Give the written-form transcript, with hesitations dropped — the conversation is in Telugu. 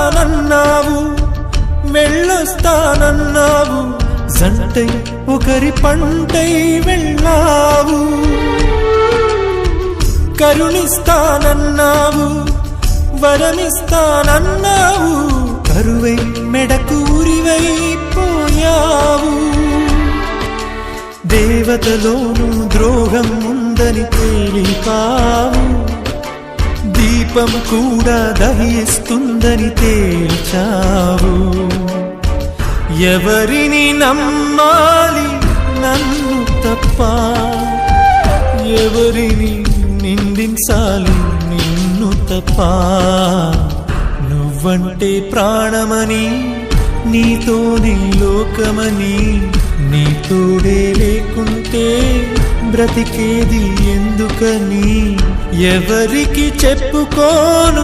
వస్తానన్నావు, వెళ్ళొస్తానన్నావు, జంటై ఒకరి పంటై వెళ్ళావు. కరుణిస్తానన్నావు, వరమిస్తానన్నావు, కరువై మెడకు ఉరివైపోయావు. దేవతలోను ద్రోహం ఉందని తేలిపావు, దీపం కూడా దహిస్తుందని తేల్చావు. ఎవరిని నమ్మాలి నన్ను తప్ప, ఎవరిని నిందించాలి నిన్ను తప్ప. నువ్వంటే ప్రాణమని, నీతోనే లోకమని, నీ తోడే లేకుంటే బ్రతికేది ఎందుకని ఎవరికి చెప్పుకోను.